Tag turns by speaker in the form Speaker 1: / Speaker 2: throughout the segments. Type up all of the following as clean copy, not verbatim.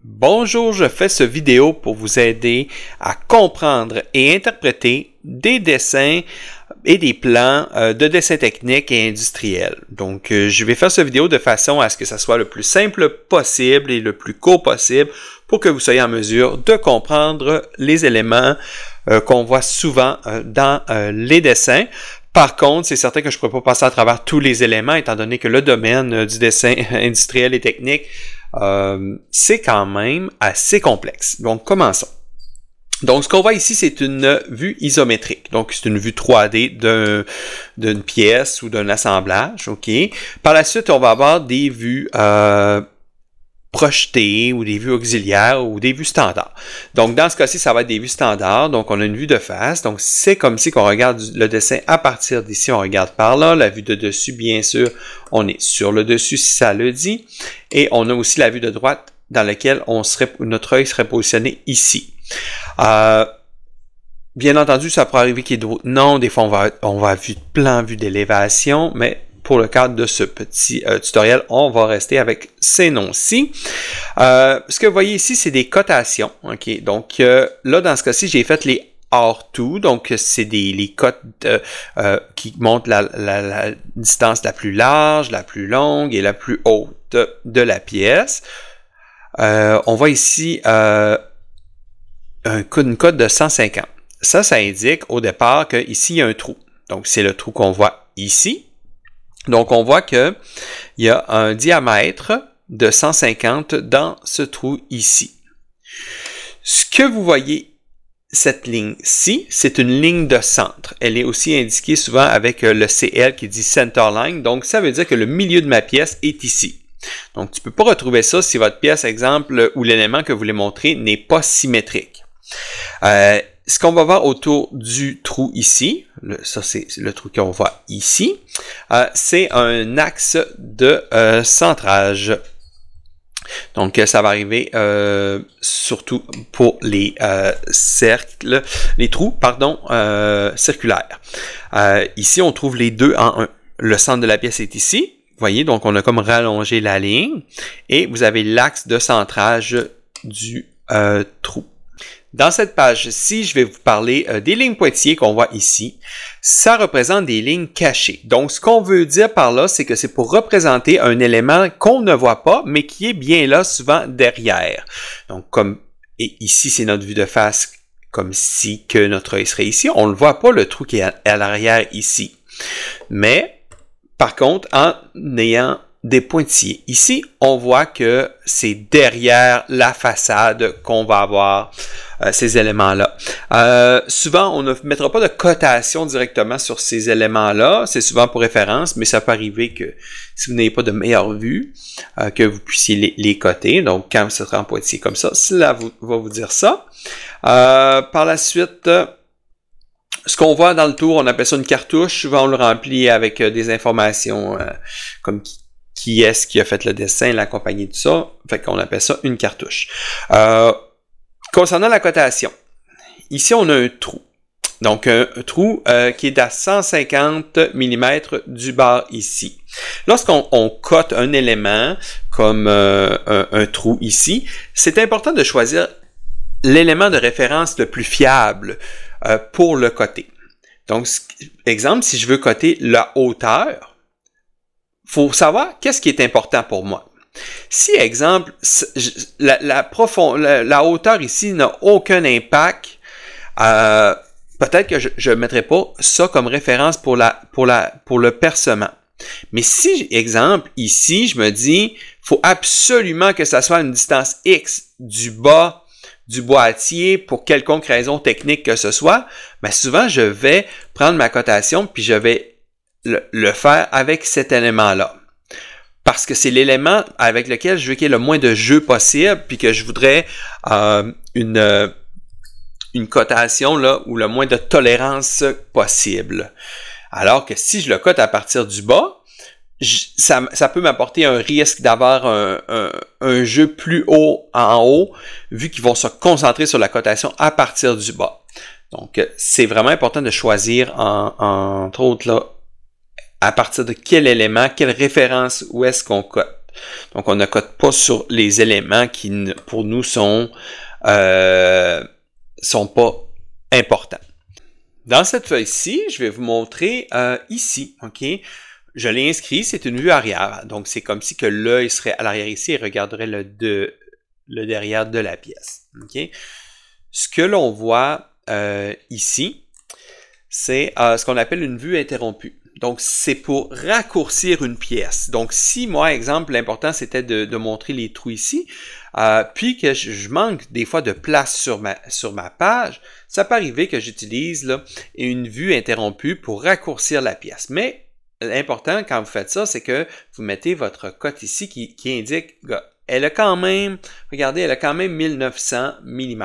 Speaker 1: Bonjour, je fais cette vidéo pour vous aider à comprendre et interpréter des dessins et des plans de dessin technique et industriel. Donc, je vais faire cette vidéo de façon à ce que ça soit le plus simple possible et le plus court possible pour que vous soyez en mesure de comprendre les éléments qu'on voit souvent dans les dessins. Par contre, c'est certain que je ne pourrais pas passer à travers tous les éléments, étant donné que le domaine du dessin industriel et technique, c'est quand même assez complexe. Donc, commençons. Donc, ce qu'on voit ici, c'est une vue isométrique. Donc, c'est une vue 3D d'une pièce ou d'un assemblage. OK? Par la suite, on va avoir des vues projetées ou des vues auxiliaires ou des vues standards. Donc, dans ce cas-ci, ça va être des vues standards. Donc, on a une vue de face. Donc, c'est comme si on regarde le dessin à partir d'ici. On regarde par là. La vue de dessus, bien sûr, on est sur le dessus si ça le dit. Et on a aussi la vue de droite dans laquelle notre œil serait positionné ici. Bien entendu, ça pourrait arriver qu'il y ait d'autres noms. Des fois, on va vue de plan, vue d'élévation, mais pour le cadre de ce petit tutoriel, on va rester avec ces noms-ci. Ce que vous voyez ici, c'est des cotations. OK? Donc, là, dans ce cas-ci, j'ai fait les R2, donc c'est les cotes qui montrent la distance la plus large, la plus longue et la plus haute de la pièce. On voit ici une cote de 150. Ça indique au départ qu'ici, il y a un trou. Donc, c'est le trou qu'on voit ici. Donc, on voit qu'il y a un diamètre de 150 dans ce trou ici. Ce que vous voyez, cette ligne-ci, c'est une ligne de centre. Elle est aussi indiquée souvent avec le CL qui dit Centerline. Donc, ça veut dire que le milieu de ma pièce est ici. Donc, tu ne peux pas retrouver ça si votre pièce, exemple, ou l'élément que vous voulez montrer n'est pas symétrique. Ce qu'on va voir autour du trou ici, ça c'est le trou qu'on voit ici, c'est un axe de centrage. Donc, ça va arriver surtout pour les cercles, les trous, pardon, circulaires. Ici, on trouve les deux en un. Le centre de la pièce est ici. Vous voyez, donc on a comme rallongé la ligne. Et vous avez l'axe de centrage du trou. Dans cette page-ci, je vais vous parler des lignes pointillées qu'on voit ici. Ça représente des lignes cachées. Donc, ce qu'on veut dire par là, c'est que c'est pour représenter un élément qu'on ne voit pas, mais qui est bien là, souvent derrière. Donc, et ici, c'est notre vue de face, comme si que notre œil serait ici. On ne voit pas le trou qui est à l'arrière ici. Mais, par contre, en ayant des pointillés ici, on voit que c'est derrière la façade qu'on va avoir ces éléments-là. Souvent, on ne mettra pas de cotation directement sur ces éléments-là. C'est souvent pour référence, mais ça peut arriver que si vous n'avez pas de meilleure vue, que vous puissiez les coter. Donc, quand ce sera en pointillé comme ça, cela va vous dire ça. Par la suite, ce qu'on voit dans le tour, on appelle ça une cartouche. Souvent, on le remplit avec des informations comme qui est-ce qui a fait le dessin, la compagnie, tout ça. Fait qu'on appelle ça une cartouche. Concernant la cotation, ici, on a un trou. Donc, un trou qui est à 150 mm du bord ici. Lorsqu'on cote un élément comme un trou ici, c'est important de choisir l'élément de référence le plus fiable pour le coter. Donc, exemple, si je veux coter la hauteur, faut savoir qu'est-ce qui est important pour moi. Si, exemple, la hauteur ici n'a aucun impact, peut-être que je ne mettrai pas ça comme référence pour le percement. Mais si, exemple, ici, je me dis, faut absolument que ça soit une distance X du bas du boîtier pour quelconque raison technique que ce soit, ben souvent, je vais prendre ma cotation puis je vais le faire avec cet élément-là. Parce que c'est l'élément avec lequel je veux qu'il y ait le moins de jeu possible, puis que je voudrais une cotation là où le moins de tolérance possible. Alors que si je le cote à partir du bas, ça peut m'apporter un risque d'avoir un jeu plus haut en haut, vu qu'ils vont se concentrer sur la cotation à partir du bas. Donc, c'est vraiment important de choisir, entre autres, là, à partir de quel élément, quelle référence, où est-ce qu'on cote. Donc, on ne code pas sur les éléments qui, pour nous, sont pas importants. Dans cette feuille-ci, je vais vous montrer ici, OK? Je l'ai inscrit, c'est une vue arrière. Donc, c'est comme si que l'œil serait à l'arrière ici et regarderait le derrière de la pièce. OK? Ce que l'on voit ici, c'est ce qu'on appelle une vue interrompue. Donc, c'est pour raccourcir une pièce. Donc, si moi, exemple, l'important, c'était de montrer les trous ici, puis que je manque des fois de place sur ma page, ça peut arriver que j'utilise une vue interrompue pour raccourcir la pièce. Mais l'important, quand vous faites ça, c'est que vous mettez votre cote ici qui indique, elle a quand même, regardez, elle a quand même 1900 mm.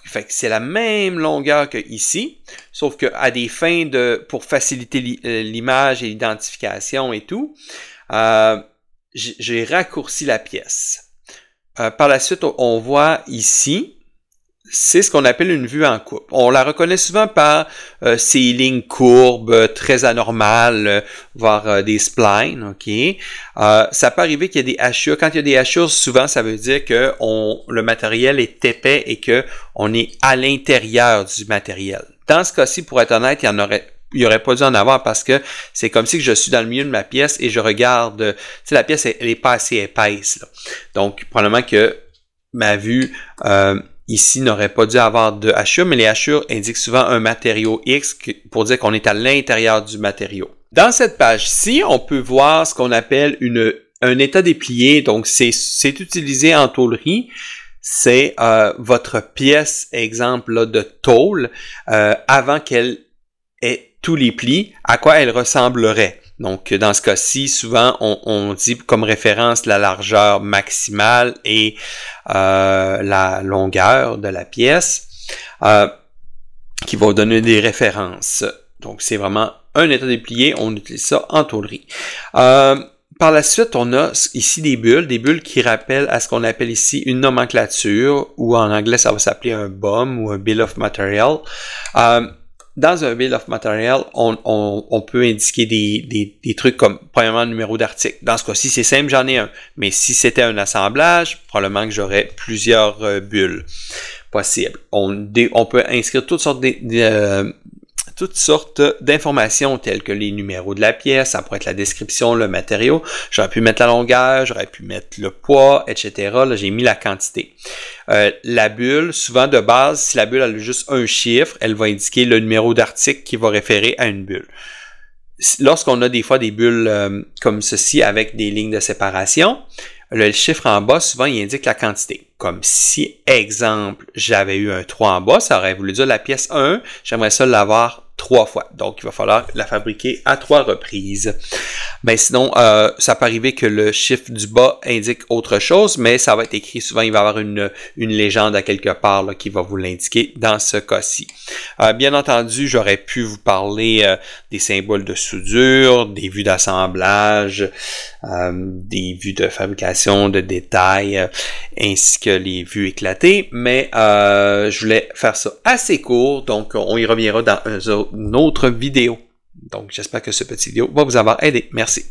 Speaker 1: Fait que c'est la même longueur que ici, sauf que à des fins pour faciliter l'image et l'identification et tout, j'ai raccourci la pièce. Par la suite, on voit ici, c'est ce qu'on appelle une vue en coupe. On la reconnaît souvent par ces lignes courbes, très anormales, voire des splines, OK? Ça peut arriver qu'il y ait des hachures. Quand il y a des hachures, souvent, ça veut dire que le matériel est épais et qu'on est à l'intérieur du matériel. Dans ce cas-ci, pour être honnête, il n'y aurait pas dû en avoir parce que c'est comme si je suis dans le milieu de ma pièce et je regarde, tu sais, la pièce, elle n'est pas assez épaisse, là. Donc, probablement que ma vue ici n'aurait pas dû avoir de hachures, mais les hachures indiquent souvent un matériau X pour dire qu'on est à l'intérieur du matériau. Dans cette page-ci, on peut voir ce qu'on appelle un état déplié. Donc, c'est utilisé en tôlerie. C'est votre pièce, exemple là, de tôle, avant qu'elle ait tous les plis, à quoi elle ressemblerait. Donc, dans ce cas-ci, souvent, on dit comme référence la largeur maximale et la longueur de la pièce qui va donner des références. Donc, c'est vraiment un état déplié. On utilise ça en tôlerie. Par la suite, on a ici des bulles qui rappellent à ce qu'on appelle ici une nomenclature, ou en anglais, ça va s'appeler un BOM ou un Bill of Material. Dans un Bill of Material, on peut indiquer des trucs comme, premièrement, le numéro d'article. Dans ce cas-ci, c'est simple, j'en ai un. Mais si c'était un assemblage, probablement que j'aurais plusieurs bulles possibles. On peut inscrire toutes sortes d'informations telles que les numéros de la pièce, ça pourrait être la description, le matériau. J'aurais pu mettre la longueur, j'aurais pu mettre le poids, etc. Là, j'ai mis la quantité. La bulle, souvent de base, si la bulle a juste un chiffre, elle va indiquer le numéro d'article qui va référer à une bulle. Lorsqu'on a des fois des bulles comme ceci avec des lignes de séparation, le chiffre en bas, souvent, il indique la quantité. Comme si, exemple, j'avais eu un 3 en bas, ça aurait voulu dire la pièce 1, j'aimerais ça l'avoir 3 fois. Donc, il va falloir la fabriquer à 3 reprises. Ben sinon, ça peut arriver que le chiffre du bas indique autre chose, mais ça va être écrit souvent, il va y avoir une légende à quelque part là, qui va vous l'indiquer dans ce cas-ci. Bien entendu, j'aurais pu vous parler des symboles de soudure, des vues d'assemblage, des vues de fabrication, de détails, ainsi que les vues éclatées, mais je voulais faire ça assez court, donc on y reviendra dans une autre vidéo. Donc j'espère que ce petit vidéo va vous avoir aidé. Merci.